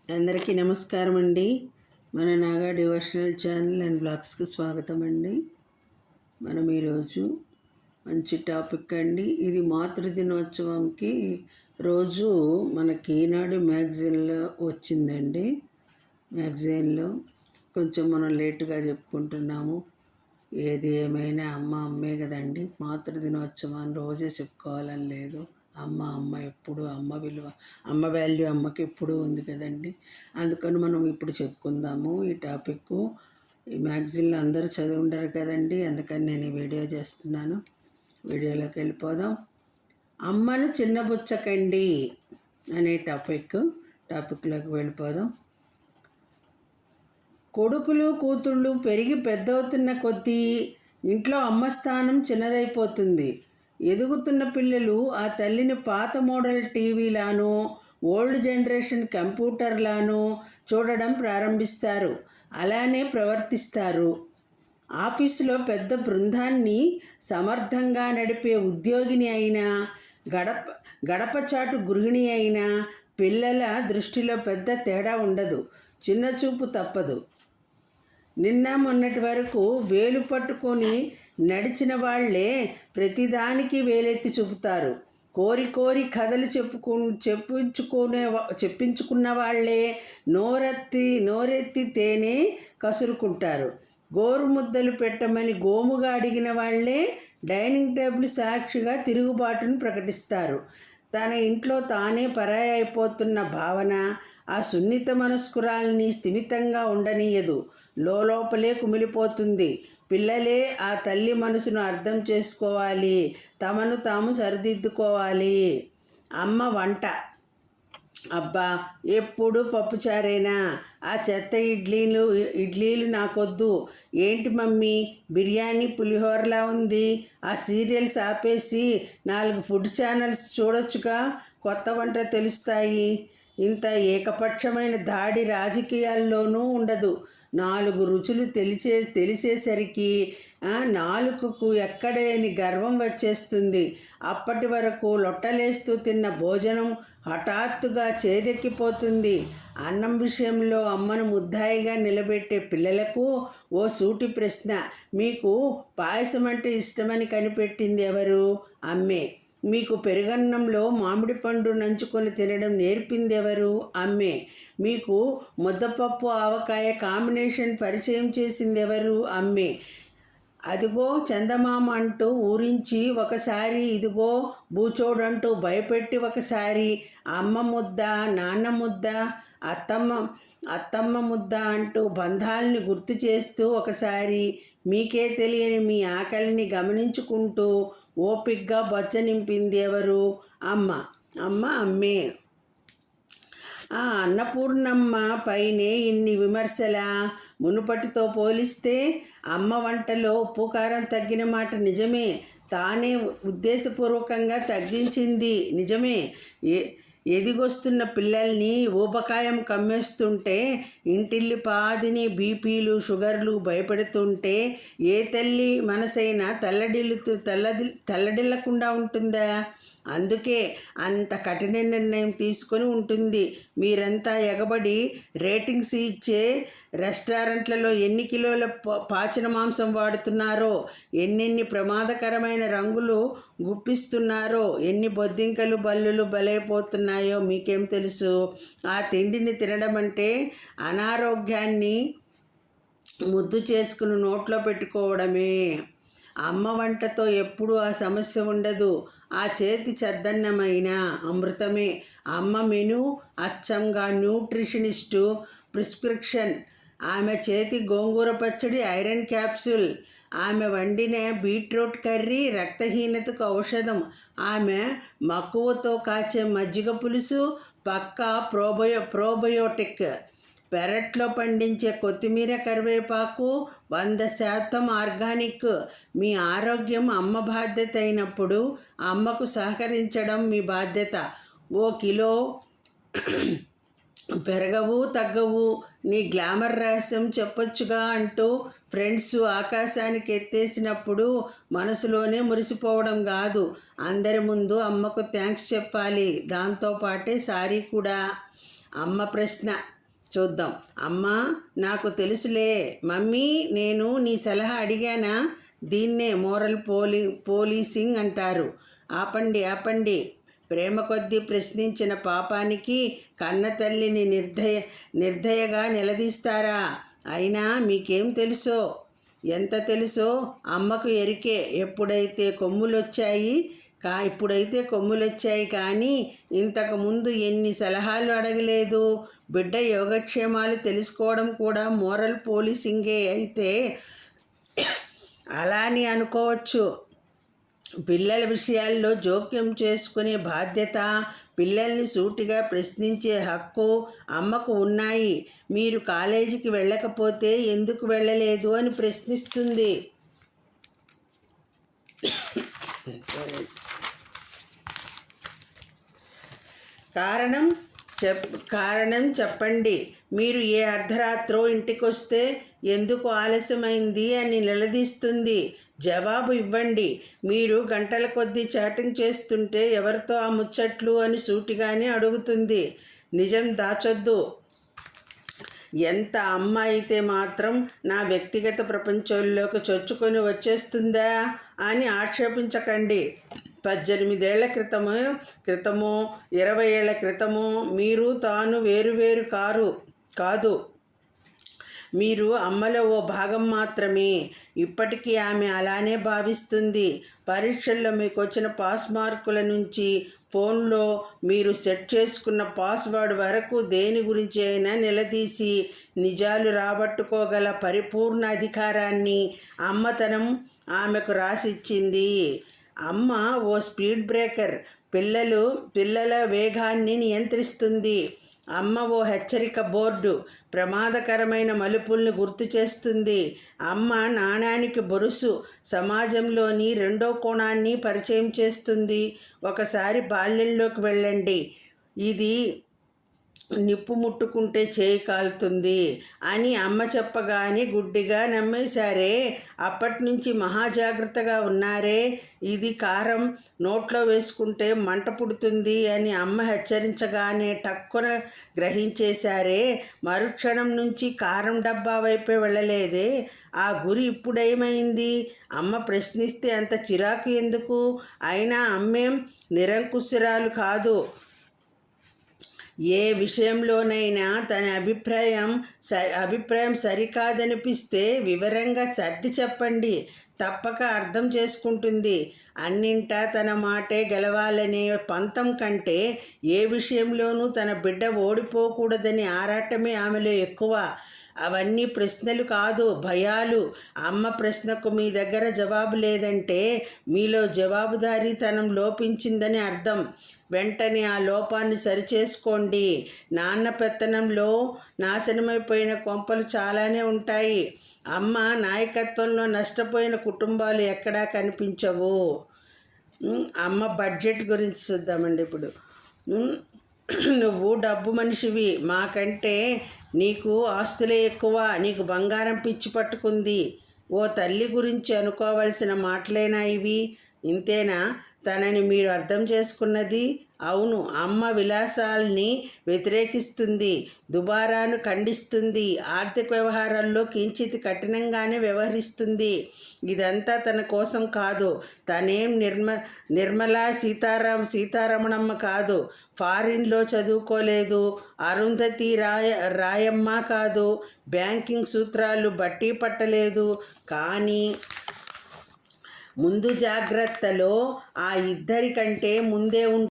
అందరికీ నమస్కారం అండి. మన నాగా డివోషనల్ ఛానల్ అండ్ బ్లాగ్స్కి స్వాగతం అండి. మనం ఈరోజు మంచి టాపిక్ అండి. ఇది మాతృదినోత్సవంకి రోజు మనకి ఈనాడు మ్యాగజైన్లో వచ్చిందండి. మ్యాగజైన్లో కొంచెం మనం లేటుగా చెప్పుకుంటున్నాము. ఏది ఏమైనా అమ్మే కదండి. మాతృదినోత్సవాన్ని రోజే చెప్పుకోవాలని లేదు. అమ్మ ఎప్పుడు అమ్మ విలువ, అమ్మ వాల్యూ అమ్మకి ఎప్పుడు ఉంది కదండి. అందుకని మనం ఇప్పుడు చెప్పుకుందాము ఈ టాపిక్. ఈ మ్యాగజైన్లో అందరూ చదివి ఉండరు కదండి, అందుకని నేను ఈ వీడియో చేస్తున్నాను. వీడియోలోకి వెళ్ళిపోదాం. అమ్మను చిన్నబుచ్చకండి అనే టాపిక్లోకి వెళ్ళిపోదాం. కొడుకులు కూతుళ్ళు పెరిగి పెద్దవుతున్న కొద్దీ ఇంట్లో అమ్మ స్థానం చిన్నదైపోతుంది. ఎదుగుతున్న పిల్లలు ఆ తల్లిని పాత మోడల్ టీవీలానో ఓల్డ్ జనరేషన్ కంప్యూటర్లానో చూడడం ప్రారంభిస్తారు. అలానే ప్రవర్తిస్తారు. ఆఫీసులో పెద్ద బృందాన్ని సమర్థంగా నడిపే ఉద్యోగిని అయినా, గడపచాటు గృహిణి అయినా పిల్లల దృష్టిలో పెద్ద తేడా ఉండదు. చిన్నచూపు తప్పదు. నిన్న మొన్నటి వరకు వేలు పట్టుకొని నడిచిన వాళ్లే ప్రతిదానికి వేలెత్తి చూపుతారు. కోరి కథలు చెప్పించుకున్న వాళ్లే నోరెత్తి తేనె కసురుకుంటారు. గోరుముద్దలు పెట్టమని గోముగా అడిగిన వాళ్లే డైనింగ్ టేబుల్ సాక్షిగా తిరుగుబాటును ప్రకటిస్తారు. తన ఇంట్లో తానే పరాయి అయిపోతున్న భావన ఆ సున్నిత మనస్కురాల్ని స్థిమితంగా ఉండనీయదు. లోపలే కుమిలిపోతుంది. పిల్లలే ఆ తల్లి మనసును అర్థం చేసుకోవాలి, తమను తాము సరిదిద్దుకోవాలి. అమ్మ వంట, అబ్బా ఎప్పుడు పప్పుచారేనా, ఆ చెత్త ఇడ్లీలు నాకొద్దు, ఏంటి మమ్మీ బిర్యానీ పులిహోరలా ఉంది, ఆ సీరియల్స్ ఆపేసి 4 ఫుడ్ ఛానల్స్ చూడొచ్చుగా, కొత్త వంట తెలుస్తాయి. ఇంత ఏకపక్షమైన దాడి రాజకీయాల్లోనూ ఉండదు. 4 రుచులు తెలిసేసరికి నాలుకకు ఎక్కడలేని గర్వం వచ్చేస్తుంది. అప్పటి వరకు లొట్టలేస్తూ తిన్న భోజనం హఠాత్తుగా చేదెక్కిపోతుంది. అన్నం విషయంలో అమ్మను ముద్దాయిగా నిలబెట్టే పిల్లలకు ఓ సూటి ప్రశ్న. మీకు పాయసం అంటే ఇష్టమని కనిపెట్టింది ఎవరు? అమ్మే. మీకు పెరుగన్నంలో మామిడి పండు నంచుకొని తినడం నేర్పింది ఎవరు? అమ్మే. మీకు ముద్దపప్పు ఆవకాయ కాంబినేషన్ పరిచయం చేసింది ఎవరు? అమ్మే. అదిగో చందమామ అంటూ ఊరించి ఒకసారి, ఇదిగో బూచోడంటూ భయపెట్టి ఒకసారి, అమ్మ ముద్ద, నాన్న ముద్ద, అత్తమ్మ ముద్ద అంటూ బంధాలని గుర్తు చేస్తూ ఒకసారి, మీకే తెలియని మీ ఆకలిని గమనించుకుంటూ ఓపిగ్గా బొచ్చ నింపింది ఎవరు? అమ్మే. ఆ అన్నపూర్ణమ్మ పైనే ఇన్ని విమర్శలా? మునుపటితో పోలిస్తే అమ్మ వంటలో ఉప్పు కారం తగ్గిన మాట నిజమే. తానే ఉద్దేశపూర్వకంగా తగ్గించింది నిజమే. ఎదిగొస్తున్న పిల్లల్ని ఊబకాయం కమ్మేస్తుంటే, ఇంటిల్లి పాదిని బీపీలు షుగర్లు భయపెడుతుంటే ఏ తల్లి మనసైనా తల్లడిల్లకుండా ఉంటుందా? అందుకే అంత కఠిన నిర్ణయం తీసుకొని ఉంటుంది. మీరంతా ఎగబడి రేటింగ్స్ ఇచ్చే రెస్టారెంట్లలో ఎన్ని కిలోల పాచిన మాంసం వాడుతున్నారో, ఎన్నెన్ని ప్రమాదకరమైన రంగులు గుప్పిస్తున్నారో, ఎన్ని బొద్దింకలు బల్లులు బలైపోతున్నాయో మీకేం తెలుసు? ఆ తిండిని తినడం అంటే అనారోగ్యాన్ని ముద్దు చేసుకుని నోట్లో పెట్టుకోవడమే. అమ్మ వంటతో ఎప్పుడూ ఆ సమస్య ఉండదు. ఆ చేతి చద్దన్నమైన అమృతమే. అమ్మ మెను అచ్చంగా న్యూట్రిషనిస్టు ప్రిస్క్రిప్షన్. ఆమె చేతి గోంగూర పచ్చడి ఐరన్ క్యాప్సూల్. ఆమె వండిన బీట్రూట్ కర్రీ రక్తహీనతకు ఔషధం. ఆమె మక్కువతో కాచే మజ్జిగ పులుసు పక్కా ప్రోబయోటిక్. పెరట్లో పండించే కొత్తిమీర కరివేపాకు 100% ఆర్గానిక్. మీ ఆరోగ్యం అమ్మ బాధ్యత అయినప్పుడు అమ్మకు సహకరించడం మీ బాధ్యత. ఓ కిలో పెరగవు తగ్గవు, నీ గ్లామర్ రహస్యం చెప్పొచ్చుగా అంటూ ఫ్రెండ్స్ ఆకాశానికి ఎత్తేసినప్పుడు మనసులోనే మురిసిపోవడం కాదు, అందరి ముందు అమ్మకు థ్యాంక్స్ చెప్పాలి. దాంతోపాటే సారీ కూడా. అమ్మ ప్రశ్న. చూద్దాం. అమ్మా, నాకు తెలుసులే మమ్మీ, నేను నీ సలహా అడిగానా? దీన్నే మోరల్ పోలీసింగ్ అంటారు. ఆపండి ఆపండి. ప్రేమ కొద్దీ ప్రశ్నించిన పాపానికి కన్న తల్లిని నిర్దయగా నిలదీస్తారా? అయినా మీకేం తెలుసో? ఎంత తెలుసో అమ్మకు ఎరికే. ఇప్పుడైతే కొమ్ములొచ్చాయి కానీ ఇంతకుముందు ఎన్ని సలహాలు అడగలేదు. బిడ్డ యోగక్షేమాలు తెలుసుకోవడం కూడా మోరల్ పోలీసింగే అయితే అలా అని అనుకోవచ్చు. పిల్లల విషయాల్లో జోక్యం చేసుకునే బాధ్యత, పిల్లల్ని సూటిగా ప్రశ్నించే హక్కు అమ్మకు ఉన్నాయి. మీరు కాలేజీకి వెళ్ళకపోతే ఎందుకు వెళ్ళలేదు అని ప్రశ్నిస్తుంది. కారణం చెప్పండి. మీరు ఏ అర్ధరాత్రో ఇంటికొస్తే ఎందుకు ఆలస్యమైంది అని నిలదీస్తుంది. జవాబు ఇవ్వండి. మీరు గంటల కొద్దీ చాటింగ్ చేస్తుంటే ఎవరితో ఆ ముచ్చట్లు అని సూటిగానే అడుగుతుంది. నిజం దాచొద్దు. ఎంత అమ్మ అయితే మాత్రం నా వ్యక్తిగత ప్రపంచంలోకి చొచ్చుకొని వచ్చేస్తుందా అని ఆక్షేపించకండి. 18 ఏళ్ల క్రితమో 20 ఏళ్ల క్రితమో మీరు తాను వేరువేరు కాదు. మీరు అమ్మలో ఓ భాగం మాత్రమే. ఇప్పటికీ ఆమె అలానే భావిస్తుంది. పరీక్షల్లో మీకు వచ్చిన పాస్ మార్కుల నుంచి ఫోన్లో మీరు సెట్ చేసుకున్న పాస్వర్డ్ వరకు దేని గురించి అయినా నిలదీసి నిజాలు రాబట్టుకోగల పరిపూర్ణ అధికారాన్ని అమ్మతనం ఆమెకు రాసిచ్చింది. అమ్మ ఓ స్పీడ్ బ్రేకర్. పిల్లల వేగాన్ని నియంత్రిస్తుంది. అమ్మ ఓ హెచ్చరిక బోర్డు. ప్రమాదకరమైన మలుపుల్ని గుర్తు చేస్తుంది. అమ్మ నాణానికి బొరుసు. సమాజంలోని రెండో కోణాన్ని పరిచయం చేస్తుంది. ఒకసారి బాల్యంలోకి వెళ్ళండి. ఇది నిప్పు ముట్టుకుంటే చేయి కాలుతుంది అని అమ్మ చెప్పగానే గుడ్డిగా నమ్మేశారే. అప్పటి నుంచి మహాజాగ్రత్తగా ఉన్నారే. ఇది కారం నోట్లో వేసుకుంటే మంట పుడుతుంది అని అమ్మ హెచ్చరించగానే టక్కున గ్రహించేశారే. మరుక్షణం నుంచి కారం డబ్బా వైపే వెళ్ళలేదే. ఆ గురి ఇప్పుడేమైంది? అమ్మ ప్రశ్నిస్తే అంత చిరాకు ఎందుకు? అయినా అమ్మేం నిరంకుశురాలు కాదు. ఏ విషయంలోనైనా తన అభిప్రాయం సరికాదనిపిస్తే వివరంగా సర్ది చెప్పండి. తప్పక అర్థం చేసుకుంటుంది. అన్నింటా తన మాటే గెలవాలనే పంతం కంటే ఏ విషయంలోనూ తన బిడ్డ ఓడిపోకూడదని ఆరాటమే ఆమెలో ఎక్కువ. అవన్నీ ప్రశ్నలు కాదు, భయాలు. అమ్మ ప్రశ్నకు మీ దగ్గర జవాబు లేదంటే మీలో జవాబుదారీతనం లోపించిందని అర్థం. వెంటనే ఆ లోపాన్ని సరిచేసుకోండి. నాన్న పెత్తనంలో నాశనమైపోయిన కొంపలు చాలానే ఉంటాయి. అమ్మ నాయకత్వంలో నష్టపోయిన కుటుంబాలు ఎక్కడా కనిపించవు. అమ్మ బడ్జెట్ గురించి చూద్దామండి ఇప్పుడు. నువ్వు డబ్బు మనిషివి, మాకంటే నీకు ఆస్తులే ఎక్కువ, నీకు బంగారం పిచ్చి పట్టుకుంది. ఓ తల్లి గురించి అనుకోవలసిన మాటలేనా ఇవి? ఇంతేనా తనని మీరు అర్థం చేసుకున్నది? అవును, అమ్మ విలాసాల్ని వ్యతిరేకిస్తుంది, దుబారాను ఖండిస్తుంది, ఆర్థిక వ్యవహారాల్లో కించిత్ కఠినంగానే వ్యవహరిస్తుంది. ఇదంతా తన కోసం కాదు. తనేం నిర్మలా సీతారమణమ్మ కాదు. ఫారిన్లో చదువుకోలేదు. అరుంధతి రాయమ్మ కాదు. బ్యాంకింగ్ సూత్రాలు బట్టి పట్టలేదు. కానీ ముందు జాగ్రత్తలో ఆ ఇద్దరి కంటే ముందే